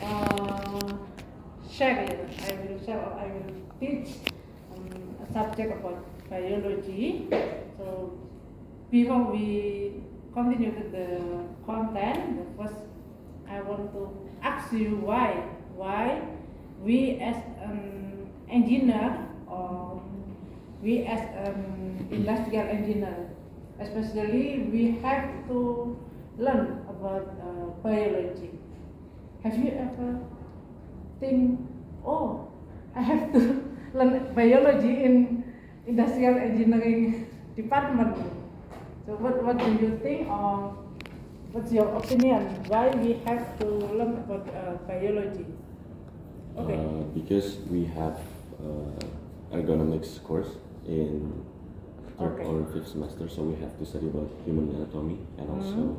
uh, share it. I will share or I will teach a subject about biology. So before we continue to the content, the first I want to ask you why we as an engineer or we as an industrial engineer, especially we have to learn about biology. Have you ever think, oh, I have to learn biology in industrial engineering department? So what do you think, or what's your opinion? Why we have to learn about biology? Okay. Because we have ergonomics course in third Okay. or fifth semester, so we have to study about human anatomy, and also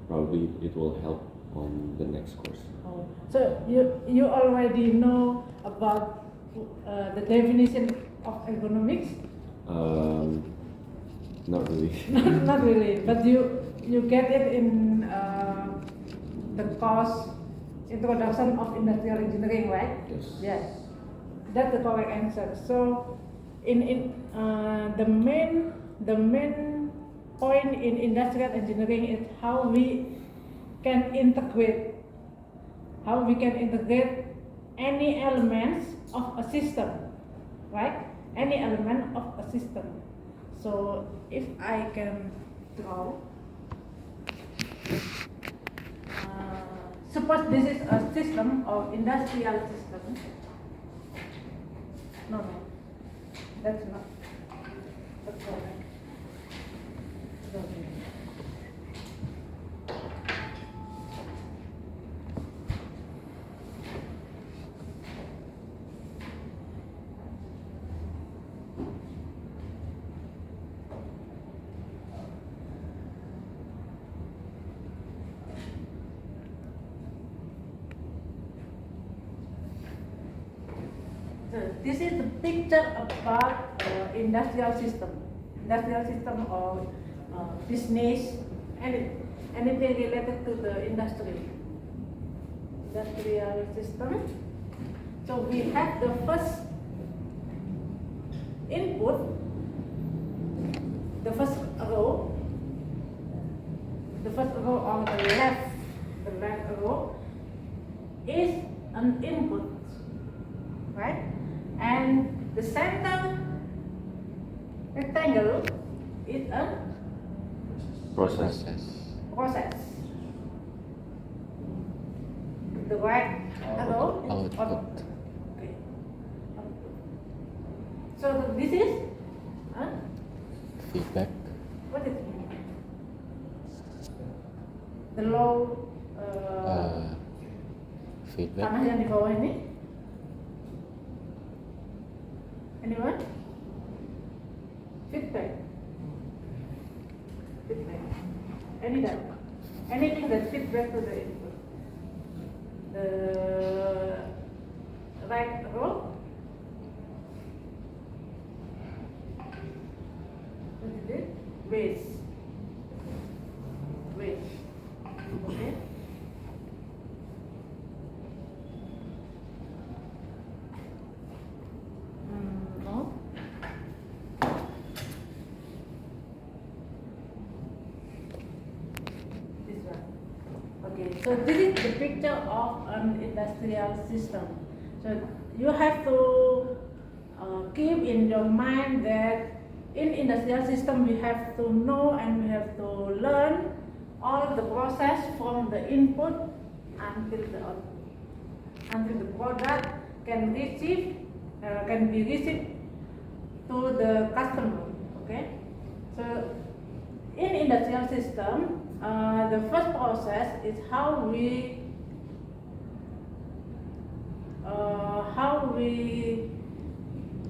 probably it will help on the next course. Oh, so you already know about the definition of ergonomics? Not really. Not really, but you get it in the course introduction of industrial engineering, right? Yes. Yes, that's the correct answer. So, in the main point in industrial engineering is how we can integrate any elements of a system, right? Any element of a system. So if I can draw, suppose this is a system or industrial system. No, that's not. That's correct. Okay. So this is the picture about industrial system. Industrial system or business, anything related to the industry. Industrial system. So we have the first input, the first row on the left row is an input, right? And the center rectangle is a Process. process. The right arrow is Output. output. Okay. So this is Feedback. what is it? The low Feedback. tanah yang di bawah ini. Anyone? Feedback. Anything that feedback to the input. The right row. What is it? Waste. Okay. No. This one. Okay, so this is the picture of an industrial system. So you have to keep in your mind that in industrial system we have to know and we have to learn all the process from the input until the output, until the product can be received to the customer. Okay, so in industrial system, the first process is how we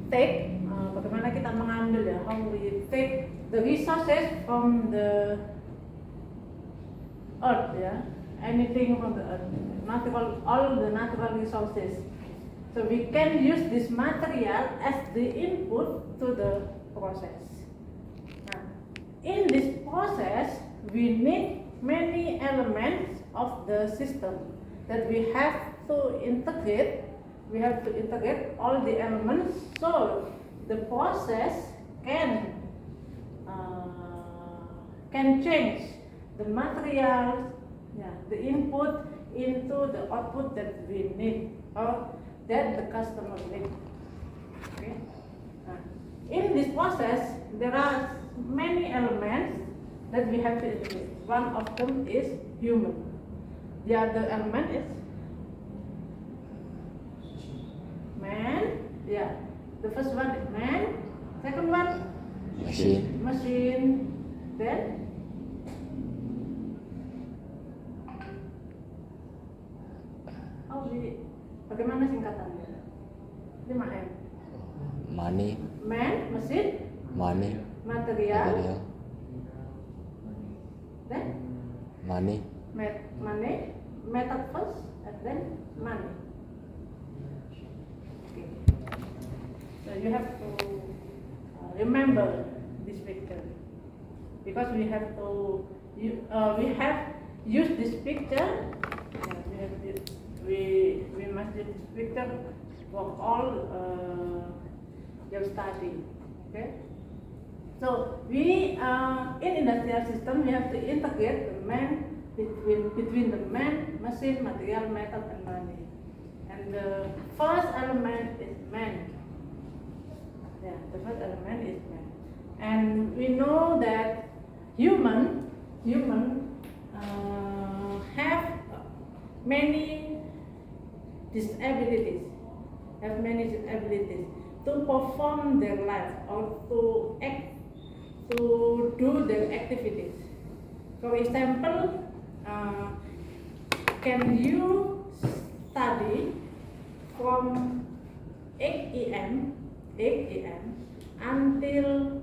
take bagaimana kita mengambil ya, how we take the resources from the earth, ya, anything from the earth, all the natural resources. So we can use this material as the input to the process. Now, in this process, we need many elements of the system. that we have to integrate all the elements so the process can change the materials, the input into the output that we need or that the customer needs. Okay. In this process, there are many elements that we have to integrate. One of them is human. The other element is man. The first one is man. Second one, machine. Then bagaimana singkatannya? 5M. Money, Man, mesin, material. Then money, money, method first, and then money. Okay. So you have to remember this picture because we have used this picture. We must use this picture for all your study. Okay. So we in industrial system we have to integrate the man between the man, machine, material, method, and money. And the first element is man. The first element is man. And we know that human have many disabilities to perform their life or to do their activities. For example, can you study from 8 a.m. until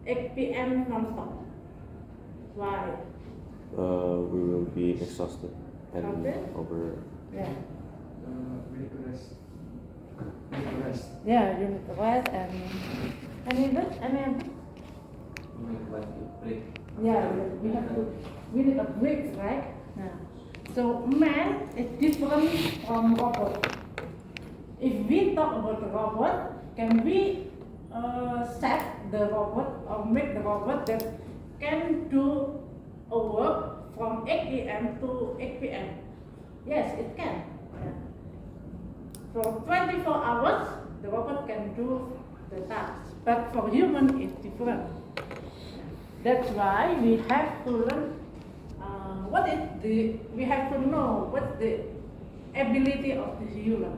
8 p.m. non-stop? Why? We will be exhausted and Okay. over. We need to rest. Yeah, you need to rest and any other? We need to break. Yeah, we need a break, right? Yeah. So man is different from robot. If we talk about the robot, can we set the robot or make the robot that can do a work from 8 a.m. to 8 p.m.? Yes, it can. Yeah. For 24 hours, the robot can do the task. But for human, it's different. That's why we have to learn we have to know what's the ability of the human.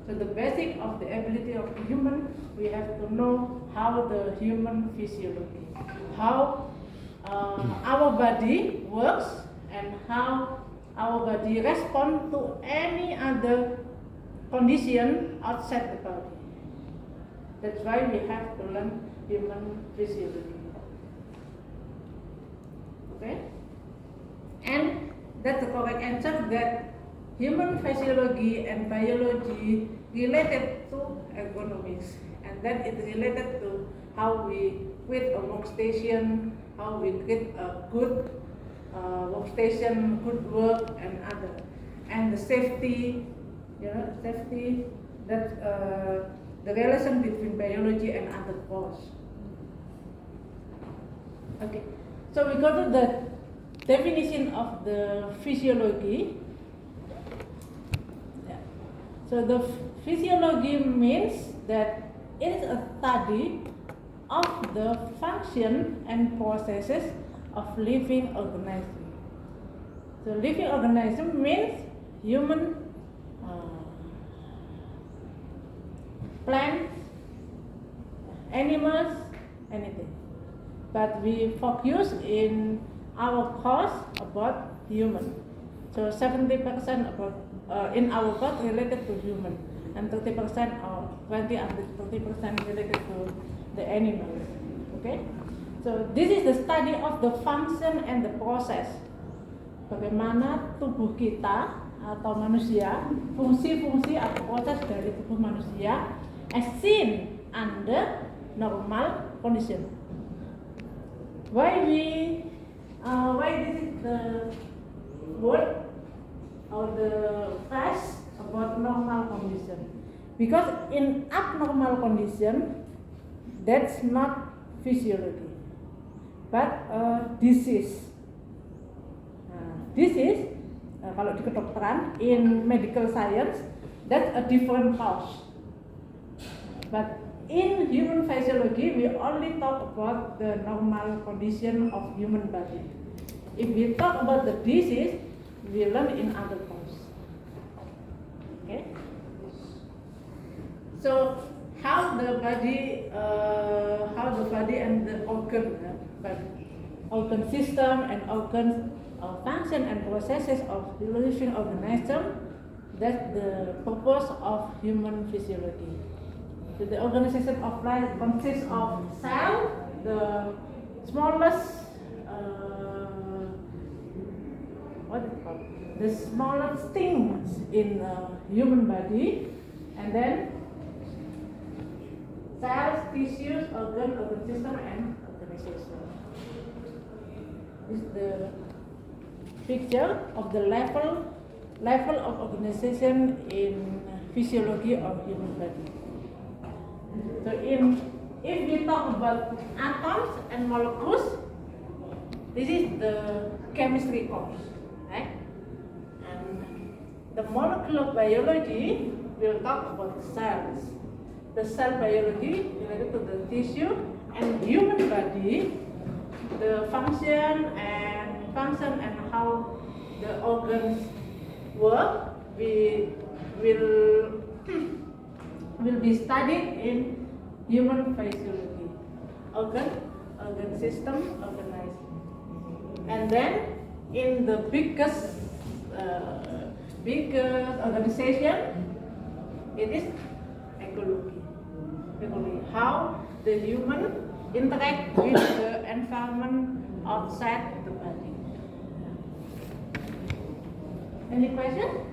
So the basic of the ability of the human, we have to know how the human physiology, how our body works and how our body responds to any other condition outside the body. That's why we have to learn human physiology. Okay? And that's the correct answer, that human physiology and biology related to ergonomics, and then it's related to how we create a workstation, how we create a good workstation, good work, and other, and the safety, safety, that the relation between biology and other force. Okay, so we go to the definition of the physiology. So the physiology means that it is a study of the function and processes of living organism. So living organism means human, plants, animals, anything. But we focus in our course about human. So 70% about in our course related to human, and 30% or 20 and 30% related to the animals. Okay? So this is the study of the function and the process. Bagaimana tubuh kita atau manusia, fungsi-fungsi atau proses dari tubuh manusia as seen under normal condition. Why this is the word or the phase about normal condition. Because in abnormal condition, that's not physiology, but disease. Disease, kalau di kedokteran, in medical science, that's a different cause. But in human physiology, we only talk about the normal condition of human body. If we talk about the disease, we learn in other course. Okay? So how the body and the organ system and organ function and processes of the living organism, that's the purpose of human physiology. So the organization of life consists of cell, the smallest the smallest things in human body, and then cells, tissues, organ system, and organization. This is the picture of the level of organization in physiology of human body. So if we talk about atoms and molecules, this is the chemistry course, right? And the molecular biology will talk about cells. The cell biology related to the tissue, and human body, the function and how the organs work, will be studied in human physiology. Organ system, organized. And then in the biggest organization, it is ecology. How the human interact with the environment outside the body. Any question?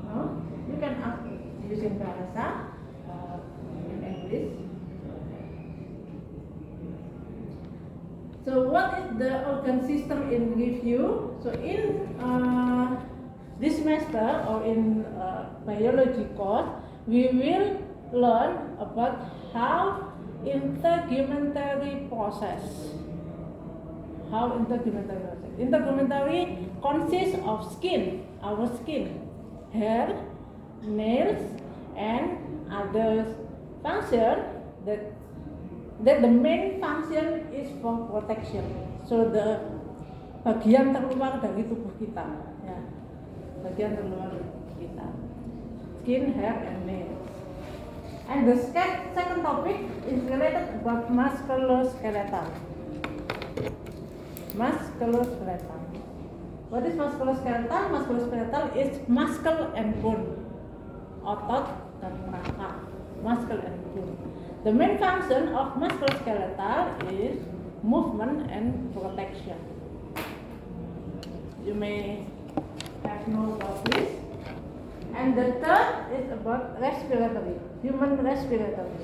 No? You can ask using bahasa in English. So what is the organ system in review? So in this semester or in biology course, we will learn about how integumentary process. Integumentary consists of skin, our skin, hair, nails, and other function that the main function is for protection. So the bagian terluar dari tubuh kita, ya, bagian terluar dari tubuh kita, skin, hair, and nails. And the second topic is related about musculoskeletal. Musculoskeletal. What is musculoskeletal? Musculoskeletal is muscle and bone, otot dan rangka. Muscle and bone. The main function of musculoskeletal is movement and protection. You may have known about this. And the third is about respiratory, human respiratory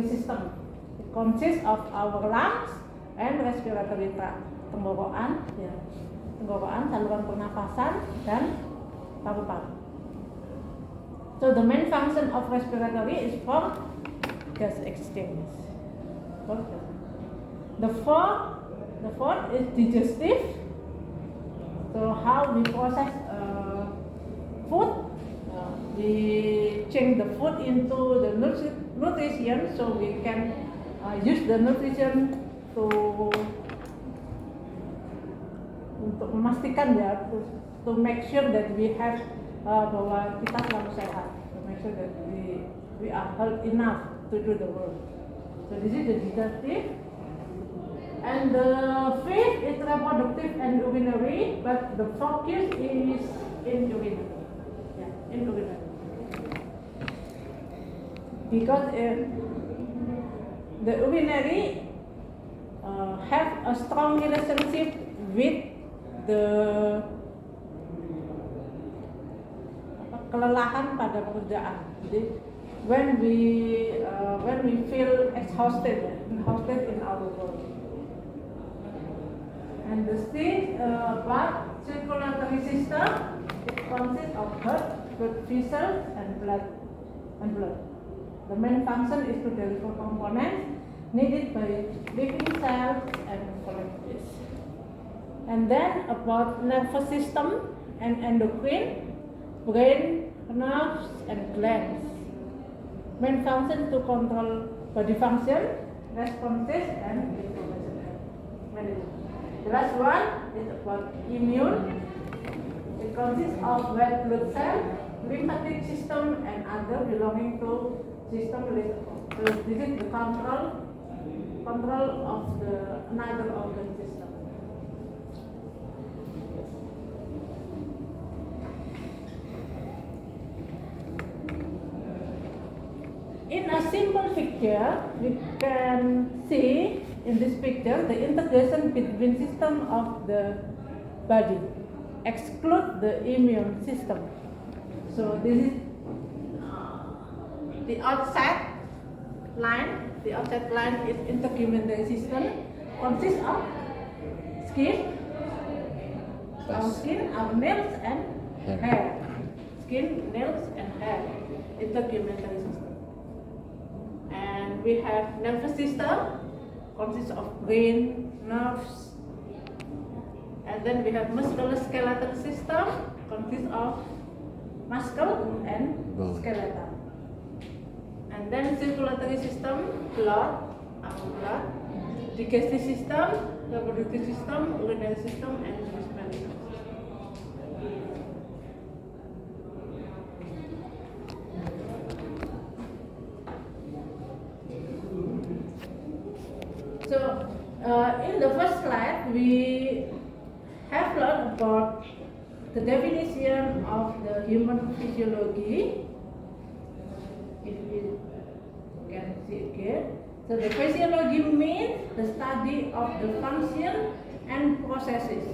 system. It consists of our lungs and respiratory tract, tenggorokan, saluran pernafasan, dan paru-paru. So the main function of respiratory is for gas exchange. The fourth is digestive. So how we process food, we change the food into the nutrition, so we can use the nutrition untuk memastikan, ya, to make sure that we have bahwa kita selalu sehat, to make sure that we are healthy enough to do the work. So this is the digestive. And the fifth is reproductive and urinary, but the focus is in urinary. In urinary. Because the urinary have a strong relationship with the kelelahan pada pekerjaan. Jadi when we feel exhausted in our work. And the sixth part circulatory system, it consists of heart, blood vessels, and blood. The main function is to deliver components needed by living cells and collectives. And then about nervous system and endocrine, brain, nerves, and glands. Main function to control body function, responses, and information management. The last one is about immune. It consists of red blood cells, lymphatic system, and other belonging to system related. So this is the control of the another organ system. In a simple picture, we can see in this picture the integration between system of the body. Exclude the immune system. So this is the outside line. The outside line is integumentary system. Consists of skin, our skin, our nails, and hair. Skin, nails, and hair. Integumentary system. And we have nervous system, consists of brain, nerves, and then we have musculoskeletal system, consists of muscle and skeleton. And then circulatory system, blood, our blood, digestive system, reproductive system, urinary system, and respiratory system. So, in the first slide, we have learned about the definition of the human physiology. If you can see again. So, the physiology means the study of the function and processes.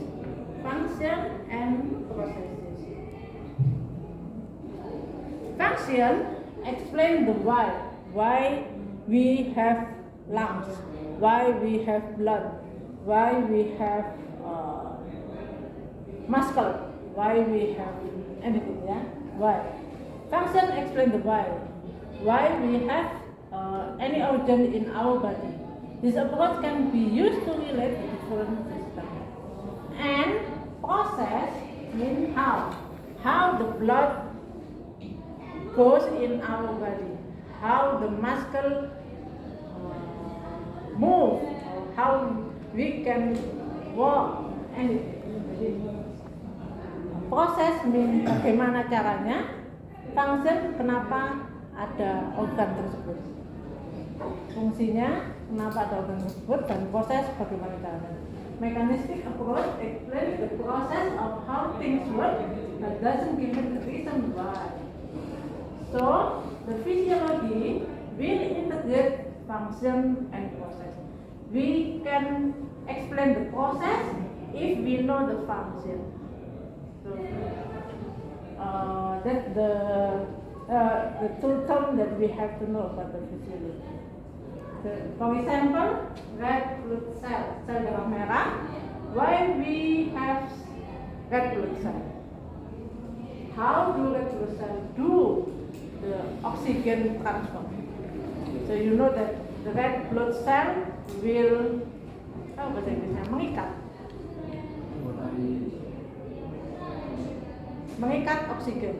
Function and processes. Function explains the why we have lungs, why we have blood, why we have muscle, why we have anything, yeah? Why? Function explains the why we have any organ in our body. This approach can be used to relate to different systems. And process means how the blood goes in our body, how the muscle move, how we can walk, anything. Proses means bagaimana caranya, function kenapa ada organ tersebut, fungsinya kenapa ada organ tersebut, dan proses bagaimana caranya. Mechanistic approach explains the process of how things work but doesn't give the reason why. So the physiology will integrate function and process. We can explain the process if we know the function. So that's the two terms that we have to know about the physiology. So, for example, red blood cell, sel darah merah. Why we have red blood cell? How do red blood cells do the oxygen transfer? So you know that the red blood cell will bahasa Inggrisnya mengikat oksigen.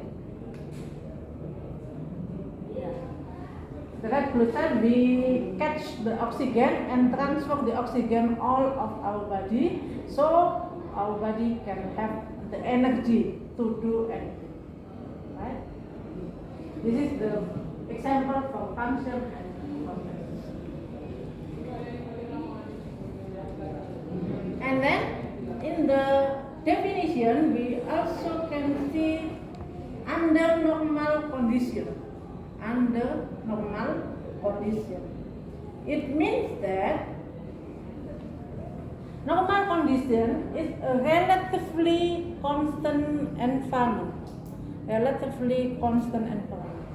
The red blood cell we catch the oxygen and transfer the oxygen all of our body, so our body can have the energy to do anything. Right? This is the example for function and process. And then in the definition we also can see under normal condition. Under normal condition, it means that normal condition is a relatively constant environment. Relatively constant environment.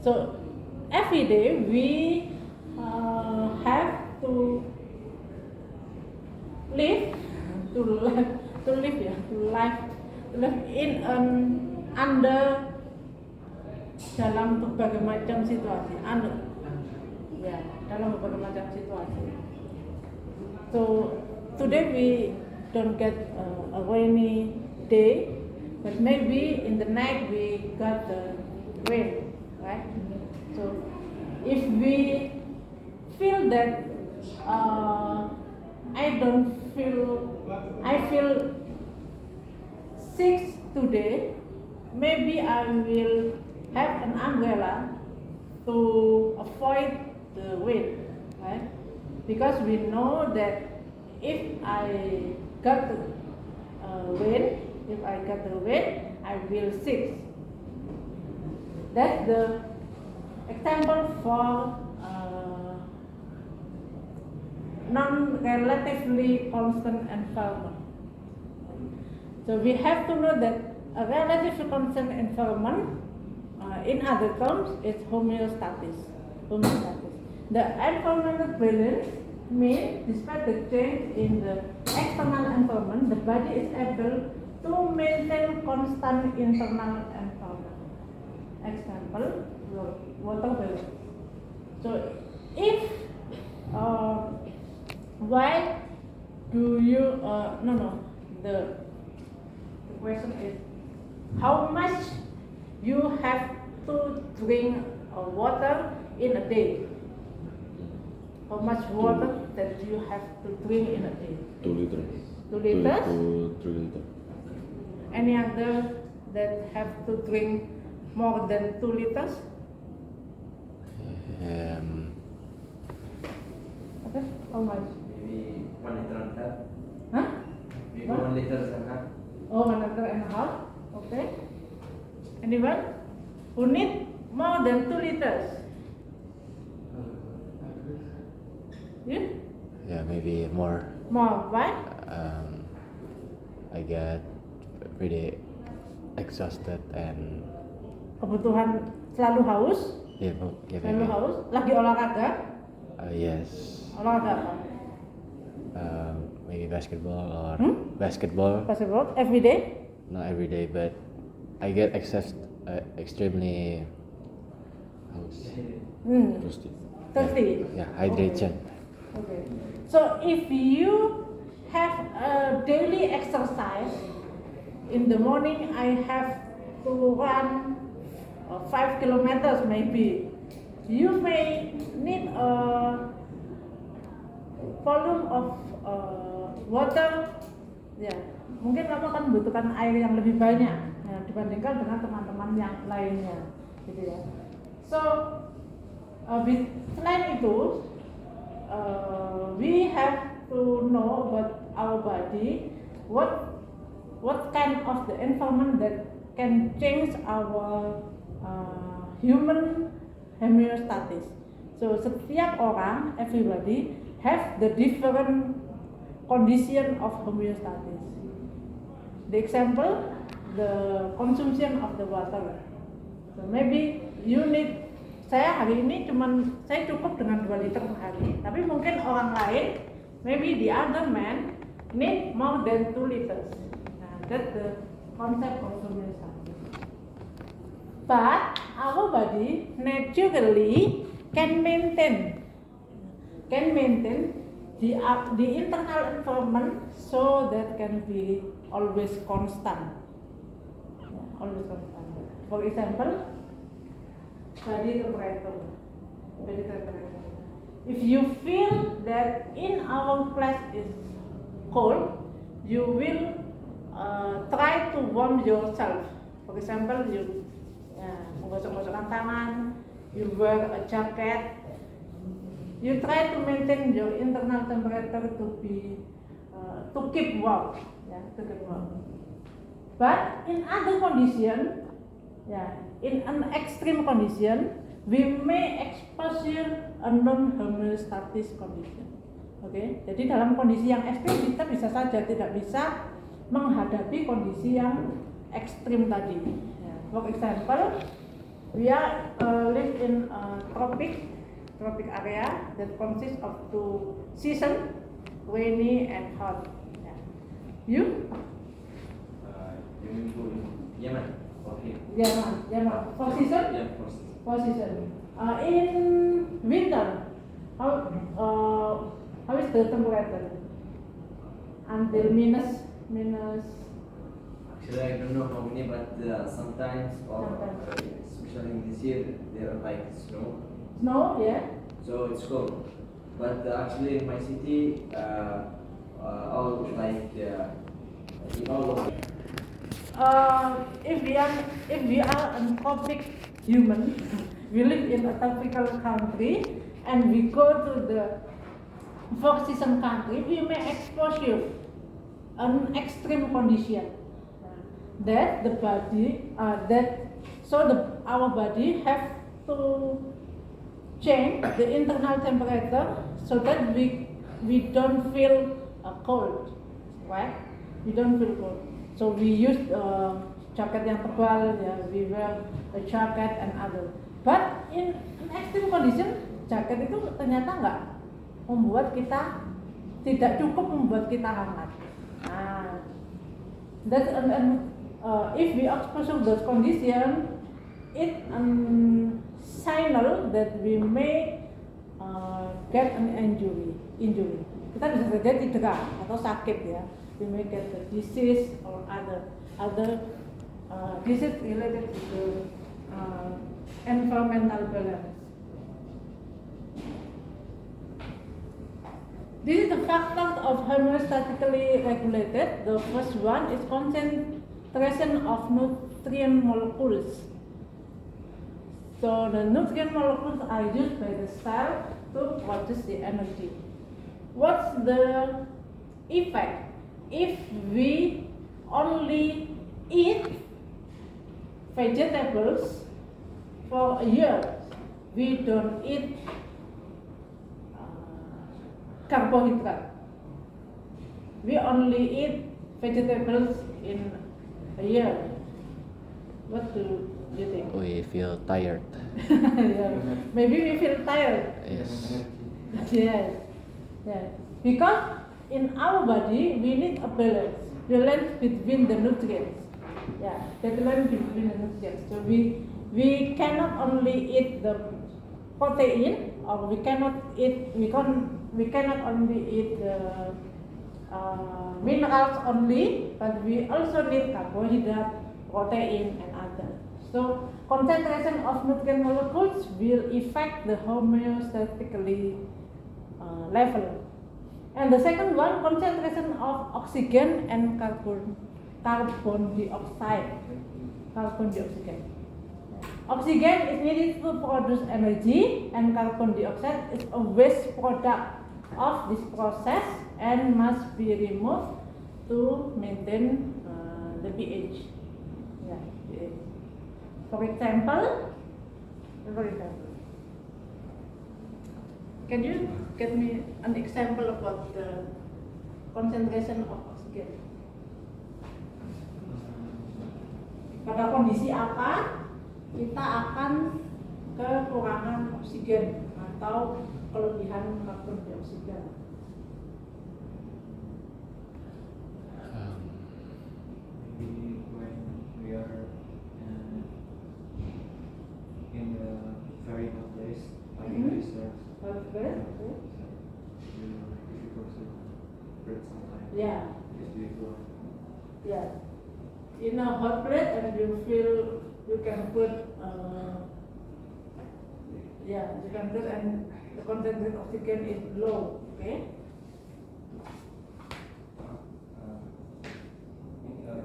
So every day we have to live live ya, to live in under dalam berbagai macam situasi, ya, dalam berbagai macam situasi. So today we don't get a rainy day, but maybe in the night we got the rain, right? So if we feel that I feel sick today, maybe I will have an umbrella to avoid the wind, right? Because we know that if I got the wind, I will sick. That's the example for non-relatively constant environment. So we have to know that a relatively constant environment, in other terms, is homeostasis. The environmental balance means, despite the change in the external environment, the body is able to maintain constant internal environment. Example, water balance. So if why do you the question is how much you have to drink water in a day? How much water that you have to drink in a day? 2 liters. 2 liters? 2 to 3 liters. Any other that have to drink more than 2 liters? Okay, how much? Maybe 1 liter and a half. Huh? Maybe What? 1 liter and a half. Oh, 1 liter and a half. Okay. Anyone who need more than 2 liters? You? Yeah, maybe more. More. Why? I get pretty exhausted and Kebutuhan selalu haus. yeah, Selalu maybe. haus. Lagi olahraga. Yes. Olahraga apa? Maybe basketball or Basketball every day. not every day, but I get extremely Thirsty. Thirsty. yeah, hydration. Okay. So if you have a daily exercise, in the morning I have to run 5 kilometers maybe. You may need a volume of water. Ya, mungkin kamu akan membutuhkan air yang lebih banyak ya, dibandingkan dengan teman-teman yang lainnya, gitu ya. So, selain itu, we have to know about our body, what kind of the environment that can change our human homeostasis. So setiap orang, everybody have the different condition of homeostasis. The example, the consumption of the water. So maybe you need, saya hari ini saya cukup dengan 2 liter per hari. Tapi mungkin orang lain, maybe the other man need more than 2 liters. Nah, that's the concept of homeostasis. But our body naturally can maintain the internal environment so that can be always constant. Always constant. For example, body temperature. If you feel that in our place is cold, you will try to warm yourself. For example, you menggosok-gosokkan tangan, you wear a jacket, you try to maintain your internal temperature to keep warm, to keep warm. But in other condition, in an extreme condition, we may expose a non-homeostatic condition. Okay? Jadi dalam kondisi yang ekstrim kita bisa saja tidak bisa menghadapi kondisi yang ekstrim tadi. For example, we are live in a tropic area that consists of 2 seasons, rainy and hot. You Yemen. Okay. Yemen. For season? Yeah, for season. For season. In winter, how is the temperature? Until minus. Actually, I don't know how many, but sometimes, especially in this year, there are like snow, Snow, yeah. so it's cold. But actually, in my city, all like in all of If we are a tropic human, we live in a tropical country, and we go to the four season country, we may expose you an extreme condition that the body our body have to change the internal temperature so that we don't feel cold, right? We don't feel cold. So we use jacket yang tebal, ya, we wear a jacket and other. But in an extreme condition, jaket itu ternyata nggak membuat kita, tidak cukup membuat kita hangat. Nah, that's if we expose those conditions, it signal that we may get an injury. Kita bisa saja cedera atau sakit, ya. We may get the disease or other disease related to the environmental balance. This is the factors of homeostatically regulated. The first one is concentration of nutrient molecules. So the nutrient molecules are used by the cell to produce the energy. What's the effect if we only eat vegetables for a year? We don't eat carbohydrate. We only eat vegetables in a year. What do you think? We feel tired. Yeah. Maybe we feel tired. Yes. Yes. Yeah. Because in our body we need a balance between the nutrients. Yeah, balance between the nutrients. So we cannot only eat the protein, or we cannot only eat the minerals only, but we also need carbohydrate, protein, and other. So concentration of nutrient molecules will affect the homeostatically level. And the second one, concentration of oxygen and carbon dioxide. Oxygen is needed to produce energy, and carbon dioxide is a waste product of this process and must be removed to maintain the pH. Yeah, pH. For example, can you get me an example about the concentration of oxygen? Pada kondisi apa kita akan kekurangan oksigen atau kelebihan karbon dioksida? Maybe when we are in a very hot place, like in deserts, difficult to breathe sometimes. Yeah. It's difficult. Yeah. In a hot plate, and you feel you can put you can put, and the concentration of oxygen is low. Okay.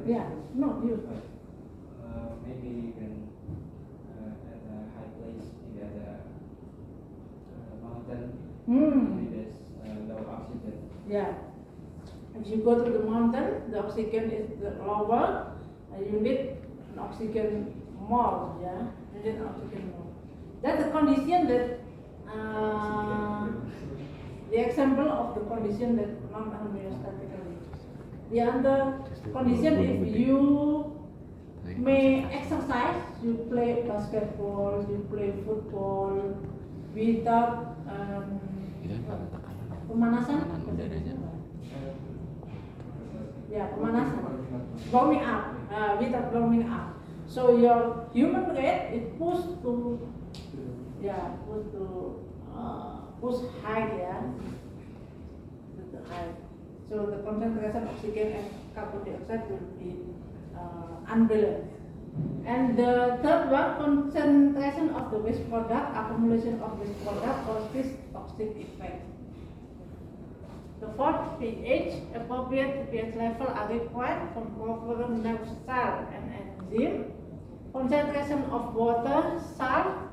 Yeah. No, you. Maybe you can at a high place, maybe at a mountain. Maybe there's low oxygen. Yeah. If you go to the mountain, the oxygen is lower. You need an oxygen more. Yeah. You need oxygen more. That's the condition that the example of the condition that non-homeostatically. The other condition, if you may exercise, you play basketball, you play football without pemanasan. Udaranya. Ya, pemanasan. Warming up. without warming up. So your human rate is pushed to push high, to high. So the concentration of oxygen and carbon dioxide will be unbalanced. And the third one, concentration of the waste product, accumulation of waste product causes toxic effect. The fourth, pH, appropriate pH level are required for proper nerve cell and enzyme. Concentration of water, salt.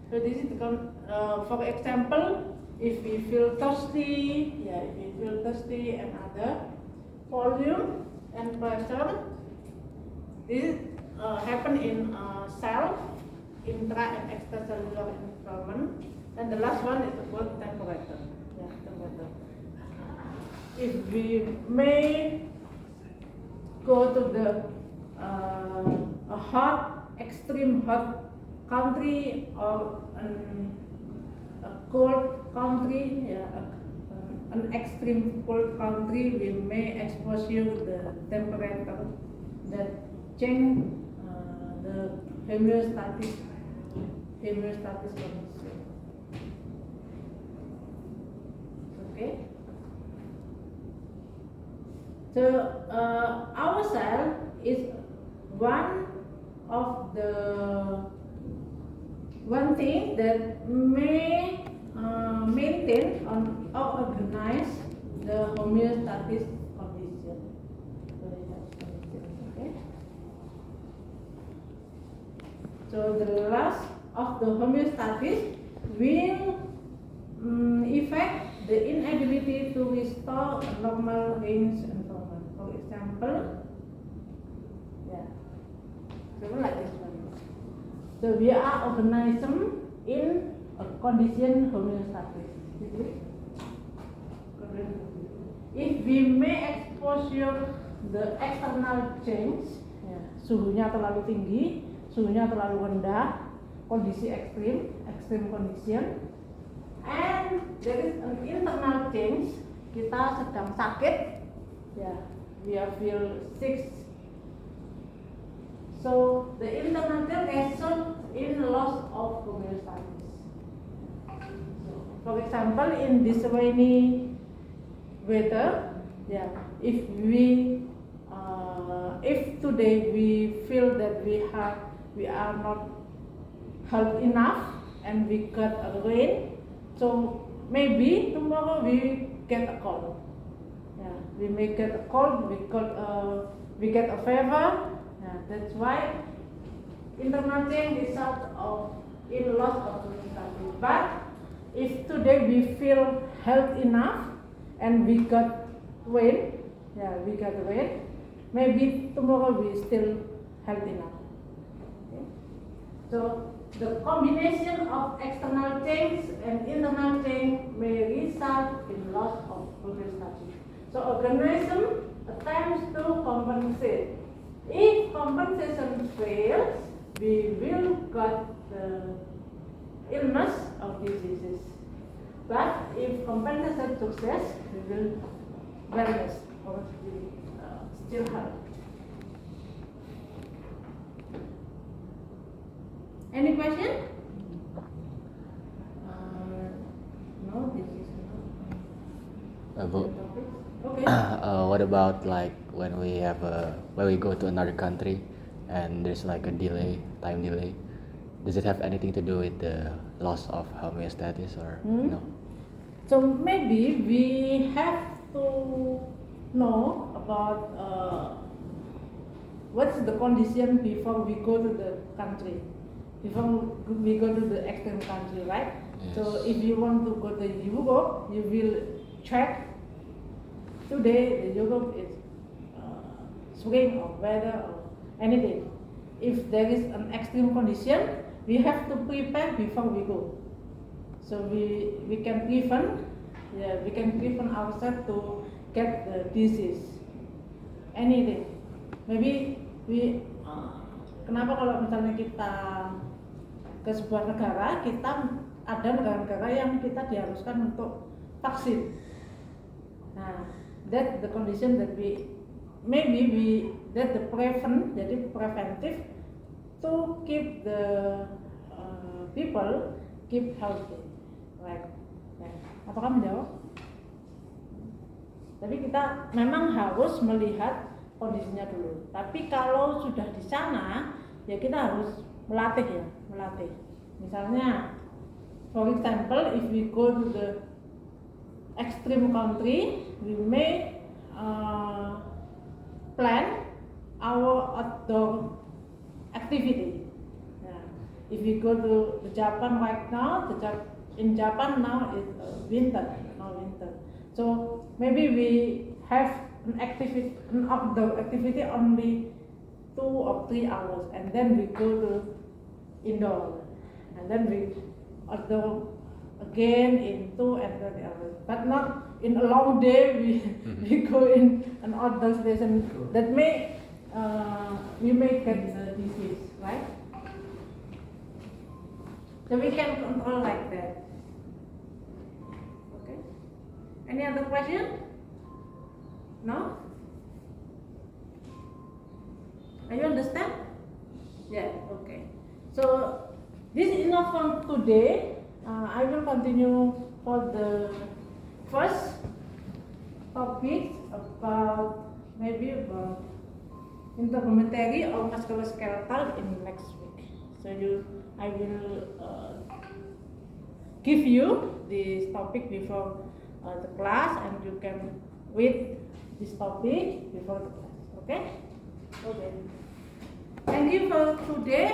So this is for example, if we feel thirsty, and other volume and pressure. This happen in cell, intra and extracellular environment. And the last one is about temperature. Temperature. If we may go to the a hot, extreme hot country or a cold country, an extreme cold country, we may expose you the temperature that change the homeostatic condition. Okay. So our cell is one thing that may maintain or organize the homeostatic condition. Okay. So the loss of the homeostasis will affect the inability to restore a normal range environment. For example, so like this one. So we are organism in a condition homeostasis. If we may expose the external change, suhunya terlalu tinggi, suhunya terlalu rendah, kondisi extreme condition, and there is an internal change, kita sedang sakit, we feel sick. So the internal change results in loss of homeostasis. For example, in this rainy weather, if today we feel that we are not healthy enough and we got a rain, so maybe tomorrow we get a cold. We may get a cold, we get a fever. That's why internal change result in loss of homeostasis. But if today we feel healthy enough and we got rain, maybe tomorrow we still healthy enough. Okay? So the combination of external change and internal change may result in loss of homeostasis. So organism attempts to compensate. If compensation fails, we will get the illness of diseases. But if compensation success, we will wellness or still health. Any question? No, this is not. Okay. What about like when we go to another country and there's like a time delay? Does it have anything to do with the loss of homeostasis or no? So maybe we have to know about what's the condition before we go to the country, before we go to the extreme country, right? Yes. So if you want to go to Europe, you will check today the Europe is spring or weather or anything. If there is an extreme condition, we have to prepare before we go. So we can prevent ourselves to get the disease. Anything. Maybe kenapa kalau misalnya kita ke sebuah negara, ada negara-negara yang kita diharuskan untuk vaksin. Nah, that's the condition that we maybe that the jadi preventive to keep the people keep healthy, right? Apakah menjawab? Tapi kita memang harus melihat kondisinya dulu. Tapi kalau sudah di sana, ya kita harus melatih. Misalnya, for example, if we go to the extreme country, we may plan our outdoor activity. If we go to Japan right now, in Japan now is winter. So maybe we have an outdoor activity only 2 or 3 hours, and then we go to indoor, and then we outdoor again in 2 and 3 hours. But not in a long day. We go in an outdoor station that we may get the disease, right? So we can control like that. Okay. Any other question? No? Are you understand? Yeah. Okay. So this is enough for today. I will continue for the first topic about integumentary or musculoskeletal in next week. So I will give you this topic before the class, and you can read this topic before the class. Okay? Okay. Thank you for today.